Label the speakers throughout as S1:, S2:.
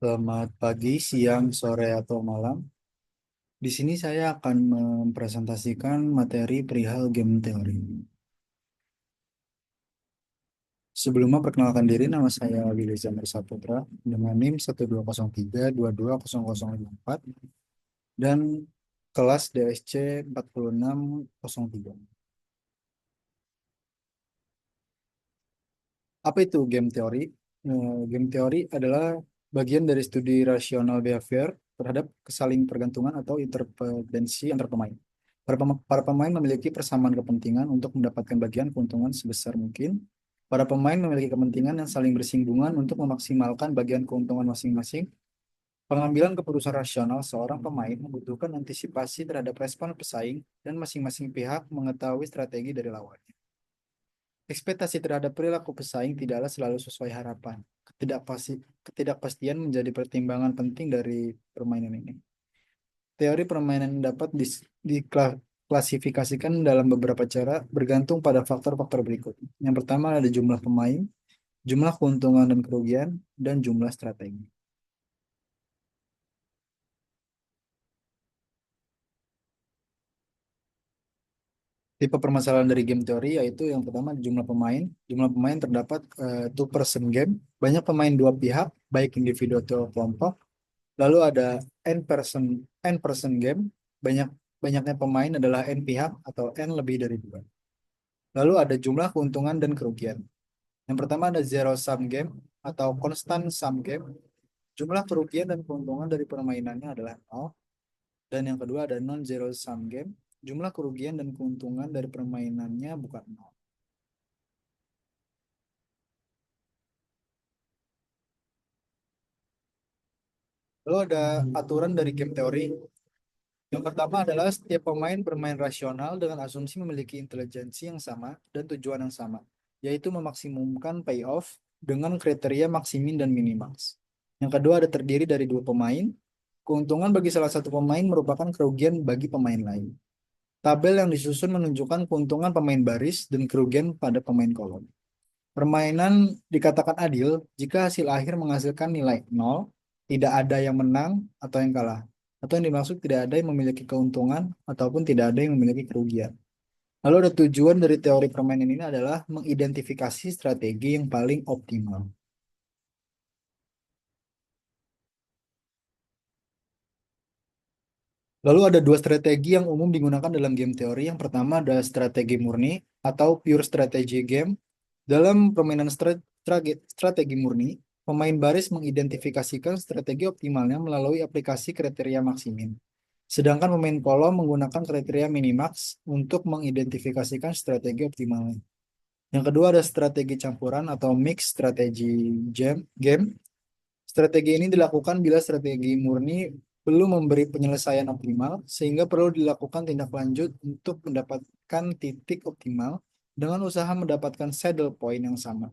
S1: Selamat pagi, siang, sore, atau malam. Di sini saya akan mempresentasikan materi perihal game teori. Sebelumnya perkenalkan diri, nama saya Willy Zamir Saputra dengan NIM 12032220054 dan kelas DSC 4603. Apa itu game teori? Game teori adalah bagian dari studi rasional behavior terhadap kesaling pergantungan atau interdependensi antar pemain. Para pemain memiliki persamaan kepentingan untuk mendapatkan bagian keuntungan sebesar mungkin. Para pemain memiliki kepentingan yang saling bersinggungan untuk memaksimalkan bagian keuntungan masing-masing. Pengambilan keputusan rasional seorang pemain membutuhkan antisipasi terhadap respon pesaing dan masing-masing pihak mengetahui strategi dari lawannya. Ekspektasi terhadap perilaku pesaing tidaklah selalu sesuai harapan. Ketidakpastian menjadi pertimbangan penting dari permainan ini. Teori permainan dapat diklasifikasikan dalam beberapa cara bergantung pada faktor-faktor berikut. Yang pertama ada jumlah pemain, jumlah keuntungan dan kerugian, dan jumlah strategi. Tipe permasalahan dari game teori yaitu yang pertama jumlah pemain. Jumlah pemain terdapat two person game, banyak pemain dua pihak, baik individu atau kelompok. Lalu ada n person game, banyak banyaknya pemain adalah n pihak atau n lebih dari dua. Lalu ada jumlah keuntungan dan kerugian. Yang pertama ada zero sum game atau constant sum game. Jumlah kerugian dan keuntungan dari permainannya adalah nol. Dan yang kedua ada non zero sum game. Jumlah kerugian dan keuntungan dari permainannya bukan nol. Lalu ada aturan dari game teori. Yang pertama adalah setiap pemain bermain rasional dengan asumsi memiliki intelijensi yang sama dan tujuan yang sama, yaitu memaksimumkan payoff dengan kriteria maksimin dan minimax. Yang kedua ada terdiri dari dua pemain. Keuntungan bagi salah satu pemain merupakan kerugian bagi pemain lain. Tabel yang disusun menunjukkan keuntungan pemain baris dan kerugian pada pemain kolom. Permainan dikatakan adil jika hasil akhir menghasilkan nilai nol, tidak ada yang menang atau yang kalah. Atau yang dimaksud tidak ada yang memiliki keuntungan ataupun tidak ada yang memiliki kerugian. Lalu ada tujuan dari teori permainan ini adalah mengidentifikasi strategi yang paling optimal. Lalu ada dua strategi yang umum digunakan dalam game teori. Yang pertama ada strategi murni atau pure strategy game. Dalam permainan strategi murni, pemain baris mengidentifikasikan strategi optimalnya melalui aplikasi kriteria maksimin. Sedangkan pemain kolom menggunakan kriteria minimax untuk mengidentifikasikan strategi optimalnya. Yang kedua ada strategi campuran atau mix strategi game. Strategi ini dilakukan bila strategi murni belum memberi penyelesaian optimal, sehingga perlu dilakukan tindak lanjut untuk mendapatkan titik optimal dengan usaha mendapatkan saddle point yang sama.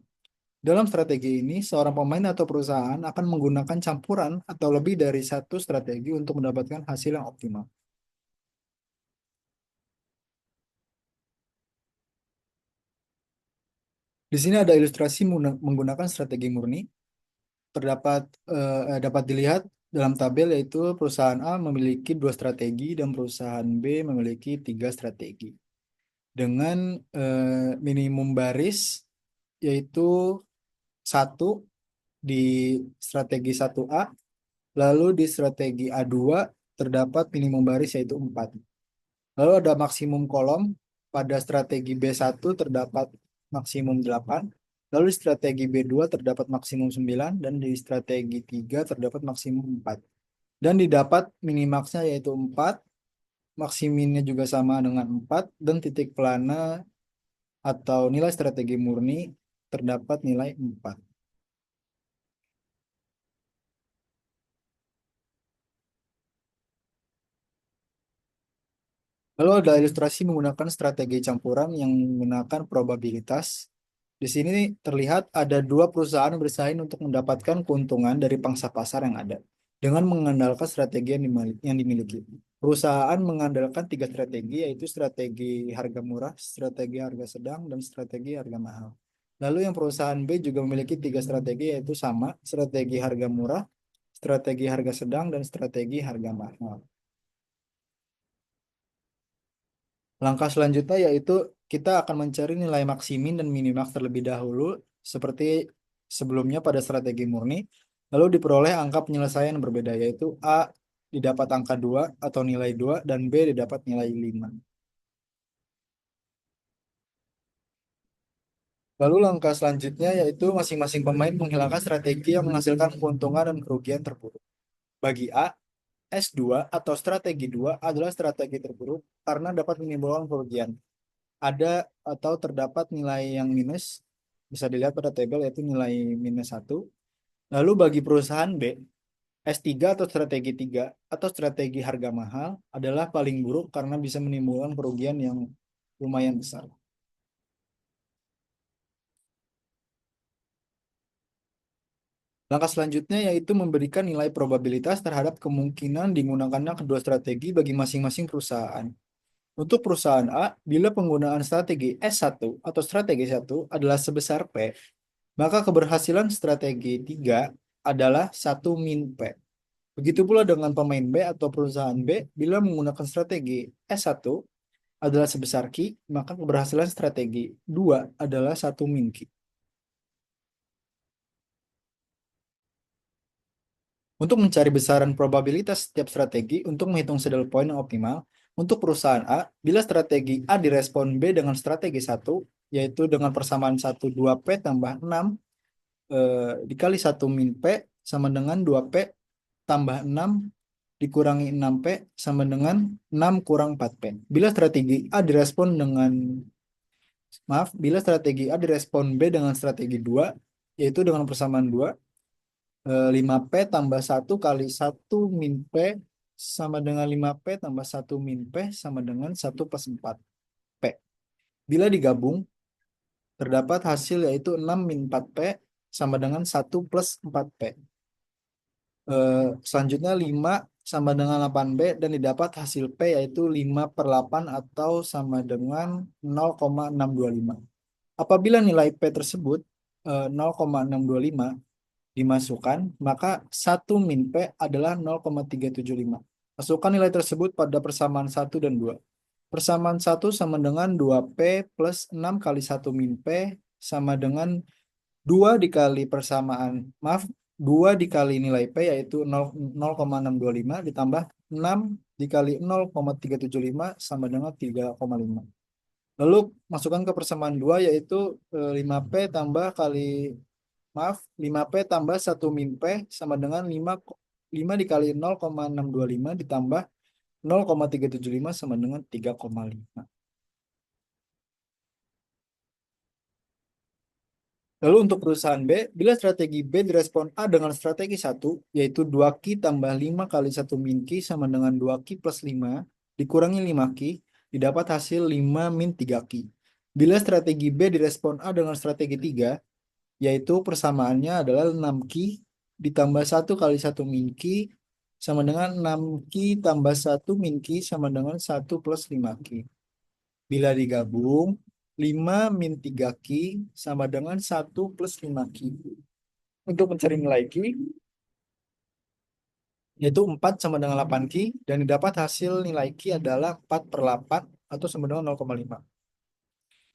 S1: Dalam strategi ini, seorang pemain atau perusahaan akan menggunakan campuran atau lebih dari satu strategi untuk mendapatkan hasil yang optimal. Di sini ada ilustrasi menggunakan strategi murni. Dapat dilihat dalam tabel yaitu perusahaan A memiliki dua strategi dan perusahaan B memiliki tiga strategi dengan minimum baris yaitu satu di strategi 1A, lalu di strategi A2 terdapat minimum baris yaitu 4. Lalu ada maksimum kolom, pada strategi B1 terdapat maksimum 8, lalu di strategi B2 terdapat maksimum 9, dan di strategi 3 terdapat maksimum 4. Dan didapat minimaksnya yaitu 4, maksiminnya juga sama dengan 4, dan titik plana atau nilai strategi murni terdapat nilai 4. Lalu ada ilustrasi menggunakan strategi campuran yang menggunakan probabilitas. Di sini terlihat ada dua perusahaan bersaing untuk mendapatkan keuntungan dari pangsa pasar yang ada dengan mengandalkan strategi yang dimiliki. Perusahaan mengandalkan tiga strategi, yaitu strategi harga murah, strategi harga sedang, dan strategi harga mahal. Lalu yang perusahaan B juga memiliki tiga strategi, yaitu sama, strategi harga murah, strategi harga sedang, dan strategi harga mahal. Langkah selanjutnya yaitu kita akan mencari nilai maksimin dan minimax terlebih dahulu, seperti sebelumnya pada strategi murni, lalu diperoleh angka penyelesaian yang berbeda, yaitu A didapat angka 2 atau nilai 2 dan B didapat nilai 5. Lalu langkah selanjutnya yaitu masing-masing pemain menghilangkan strategi yang menghasilkan keuntungan dan kerugian terburuk. Bagi A, S2 atau strategi 2 adalah strategi terburuk karena dapat menimbulkan kerugian. Ada atau terdapat nilai yang minus, bisa dilihat pada tabel yaitu nilai -1. Lalu bagi perusahaan B, S3 atau strategi 3 atau strategi harga mahal adalah paling buruk karena bisa menimbulkan kerugian yang lumayan besar. Langkah selanjutnya yaitu memberikan nilai probabilitas terhadap kemungkinan digunakannya kedua strategi bagi masing-masing perusahaan. Untuk perusahaan A, bila penggunaan strategi S1 atau strategi 1 adalah sebesar P, maka keberhasilan strategi 3 adalah 1 min P. Begitu pula dengan pemain B atau perusahaan B, bila menggunakan strategi S1 adalah sebesar Q, maka keberhasilan strategi 2 adalah 1 min Q. Untuk mencari besaran probabilitas setiap strategi untuk menghitung saddle point yang optimal, untuk perusahaan A, bila strategi A direspon B dengan strategi 1, yaitu dengan persamaan 1, 2P tambah 6 dikali 1 min P sama dengan 2P tambah 6 dikurangi 6P sama dengan 6 kurang 4P. Bila strategi A direspon B dengan strategi 2, yaitu dengan persamaan 2, 5P tambah 1 kali 1 min P sama dengan 5P tambah 1 min P sama dengan 1 plus 4P. Bila digabung, terdapat hasil yaitu 6 min 4P sama dengan 1 plus 4P. Selanjutnya 5 sama dengan 8B dan didapat hasil P yaitu 5/8 atau sama dengan 0,625. Apabila nilai P tersebut 0,625 dimasukkan, maka 1 min P adalah 0,375. Masukkan nilai tersebut pada persamaan 1 dan 2. Persamaan 1 sama dengan 2P plus 6 kali 1 min P sama dengan 2 dikali persamaan, maaf, 2 dikali nilai P yaitu 0,625 ditambah 6 dikali 0,375 sama dengan 3,5. Lalu masukkan ke persamaan 2 yaitu 5P tambah kali, maaf, 5P tambah 1 min P sama dengan 5 dikali 0,625 ditambah 0,375 sama dengan 3,5. Lalu untuk perusahaan B, bila strategi B direspon A dengan strategi 1, yaitu 2Q tambah 5 kali 1 min Q sama dengan 2Q plus 5 dikurangi 5Q, didapat hasil 5 min 3Q. Bila strategi B direspon A dengan strategi 3, yaitu persamaannya adalah 6Q ditambah 1 kali 1 min Q sama dengan 6Q tambah 1 min Q sama dengan 1 plus 5Q. Bila digabung, 5 min 3Q sama dengan 1 plus 5Q. Untuk mencari nilai Q, yaitu 4 sama dengan 8Q, dan didapat hasil nilai Q adalah 4/8 atau sama dengan 0,5.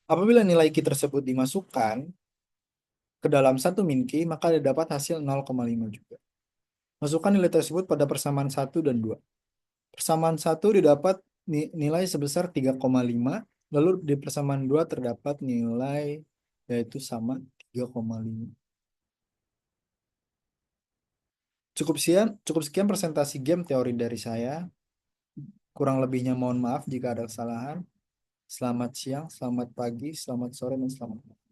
S1: Apabila nilai Q tersebut dimasukkan ke dalam 1 min Q, maka didapat hasil 0,5 juga. Masukkan nilai tersebut pada persamaan 1 dan 2. Persamaan 1 didapat nilai sebesar 3,5, lalu di persamaan 2 terdapat nilai yaitu sama 3,5. Cukup sekian presentasi game teori dari saya. Kurang lebihnya mohon maaf jika ada kesalahan. Selamat siang, selamat pagi, selamat sore, dan selamat malam.